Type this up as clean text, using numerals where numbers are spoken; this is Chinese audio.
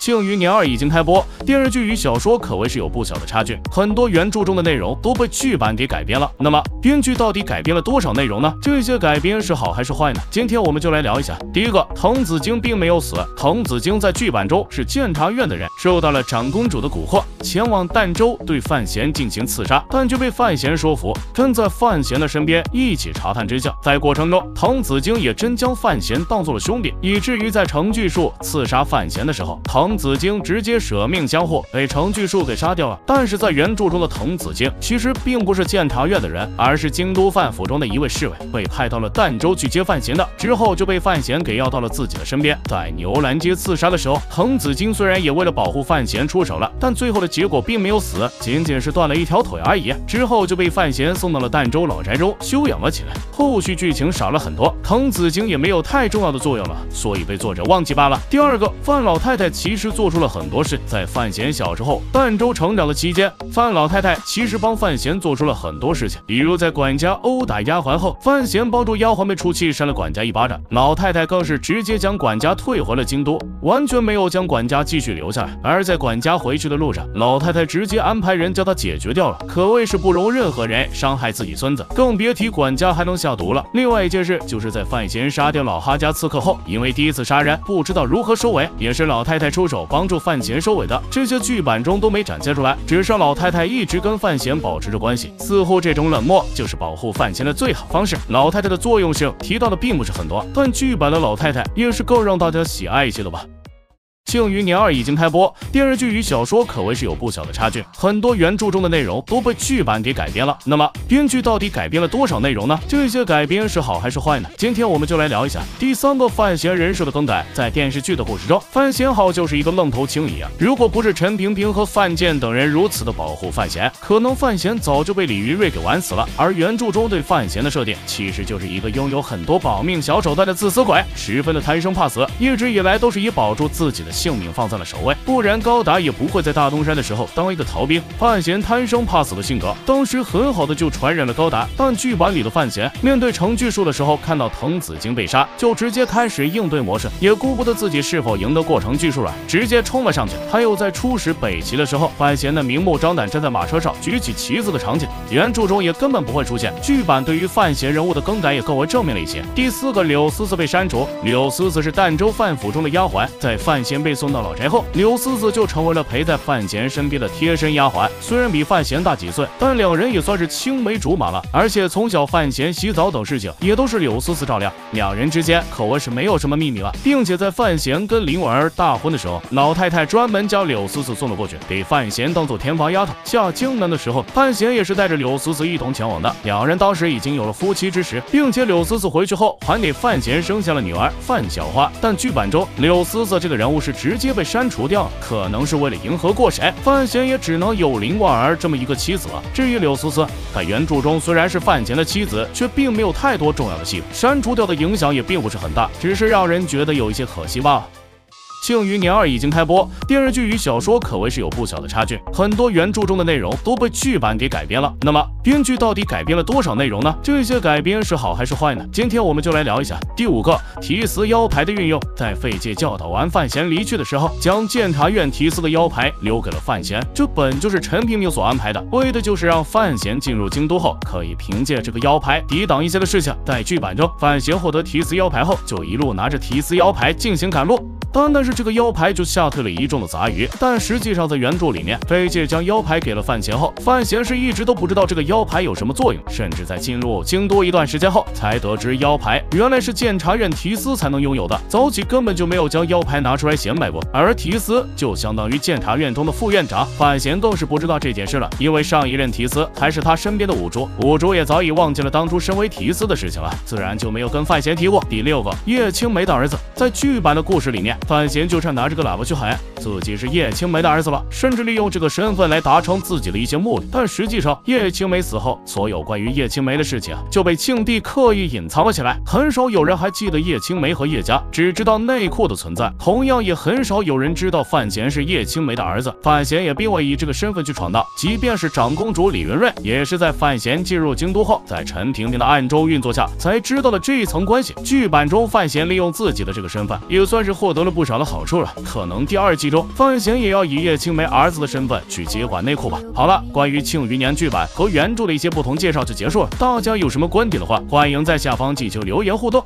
庆余年2已经开播，电视剧与小说可谓是有不小的差距，很多原著中的内容都被剧版给改编了。那么编剧到底改编了多少内容呢？这些改编是好还是坏呢？今天我们就来聊一下。第一个，滕子京并没有死，滕子京在剧版中是监察院的人，受到了长公主的蛊惑，前往儋州对范闲进行刺杀，但却被范闲说服，跟在范闲的身边一起查探真相。在过程中，滕子京也真将范闲当做了兄弟，以至于在程巨树刺杀范闲的时候，滕子京直接舍命相护，被程巨树给杀掉了。但是在原著中的滕子京其实并不是监察院的人，而是京都范府中的一位侍卫，被派到了儋州去接范闲的，之后就被范闲给要到了自己的身边。在牛栏街刺杀的时候，滕子京虽然也为了保护范闲出手了，但最后的结果并没有死，仅仅是断了一条腿而已。之后就被范闲送到了儋州老宅中休养了起来。后续剧情少了很多，滕子京也没有太重要的作用了，所以被作者忘记罢了。第二个，范老太太其实做出了很多事，在范闲小时候儋州成长的期间，范老太太其实帮范闲做出了很多事情，比如在管家殴打丫鬟后，范闲帮助丫鬟没出气扇了管家一巴掌，老太太更是直接将管家退回了京都，完全没有将管家继续留下来。而在管家回去的路上，老太太直接安排人将他解决掉了，可谓是不容任何人伤害自己孙子，更别提管家还能下毒了。另外一件事就是在范闲杀掉老哈家刺客后，因为第一次杀人不知道如何收尾，也是老太太出手帮助范闲收尾的，这些剧版中都没展现出来，只是老太太一直跟范闲保持着关系，似乎这种冷漠就是保护范闲的最好方式。老太太的作用性提到的并不是很多，但剧版的老太太也是更让大家喜爱一些的吧。庆余年2已经开播，电视剧与小说可谓是有不小的差距，很多原著中的内容都被剧版给改编了。那么编剧到底改编了多少内容呢？这些改编是好还是坏呢？今天我们就来聊一下。第三个，范闲人设的更改。在电视剧的故事中，范闲好就是一个愣头青一样，如果不是陈萍萍和范建等人如此的保护范闲，可能范闲早就被李玉瑞给玩死了。而原著中对范闲的设定其实就是一个拥有很多保命小手段的自私鬼，十分的贪生怕死，一直以来都是以保住自己的性命放在了首位，不然高达也不会在大东山的时候当一个逃兵。范闲贪生怕死的性格当时很好的就传染了高达，但剧版里的范闲面对程巨树的时候，看到滕子京被杀就直接开始应对模式，也顾不得自己是否赢得过程巨树了，直接冲了上去。还有在初始北齐的时候，范闲的明目张胆站在马车上举起旗子的场景，原著中也根本不会出现，剧版对于范闲人物的更改也更为正面了一些。第四个，柳思思被删除。柳思思是儋州范府中的丫鬟，在范闲被送到老宅后，柳思思就成为了陪在范闲身边的贴身丫鬟。虽然比范闲大几岁，但两人也算是青梅竹马了，而且从小范闲洗澡等事情也都是柳思思照料，两人之间可谓是没有什么秘密了。并且在范闲跟林婉儿大婚的时候，老太太专门将柳思思送了过去，给范闲当做天房丫头。下京南的时候，范闲也是带着柳思思一同前往的，两人当时已经有了夫妻之实，并且柳思思回去后还给范闲生下了女儿范小花。但剧版中柳思思这个人物是直接被删除掉了，可能是为了迎合过谁，范闲也只能有林婉儿这么一个妻子了。至于柳思思，在原著中虽然是范闲的妻子，却并没有太多重要的戏份，删除掉的影响也并不是很大，只是让人觉得有一些可惜罢了。庆余年2已经开播，电视剧与小说可谓是有不小的差距，很多原著中的内容都被剧版给改编了。那么编剧到底改编了多少内容呢？这些改编是好还是坏呢？今天我们就来聊一下。第五个，提司腰牌的运用。在费介教导完范闲离去的时候，将监察院提司的腰牌留给了范闲，这本就是陈萍萍所安排的，为的就是让范闲进入京都后可以凭借这个腰牌抵挡一些的事情。在剧版中，范闲获得提司腰牌后，就一路拿着提司腰牌进行赶路，但是这个腰牌就吓退了一众的杂鱼。但实际上在原著里面，费介将腰牌给了范闲后，范闲是一直都不知道这个腰牌有什么作用，甚至在进入京都一段时间后才得知腰牌原来是监察院提司才能拥有的，早起根本就没有将腰牌拿出来显摆过，而提司就相当于监察院中的副院长。范闲更是不知道这件事了，因为上一任提司还是他身边的五竹，五竹也早已忘记了当初身为提司的事情了，自然就没有跟范闲提过。第六个，叶青梅的儿子。在剧版的故事里面，范闲就差拿着个喇叭去喊自己是叶青梅的儿子了，甚至利用这个身份来达成自己的一些目的。但实际上，叶青梅死后，所有关于叶青梅的事情就被庆帝刻意隐藏了起来，很很少有人还记得叶青梅和叶家，只知道内裤的存在。同样，也很少有人知道范闲是叶青梅的儿子。范闲也并未以这个身份去闯荡，即便是长公主李云瑞，也是在范闲进入京都后，在陈婷婷的暗中运作下，才知道了这一层关系。剧版中，范闲利用自己的这个身份，也算是获得了不少的好处了。可能第2季中，范闲也要以叶青梅儿子的身份去接管内裤吧。好了，关于《庆余年》剧版和原著的一些不同介绍就结束了。大家有什么观点的话，欢迎在下方进行留言互动。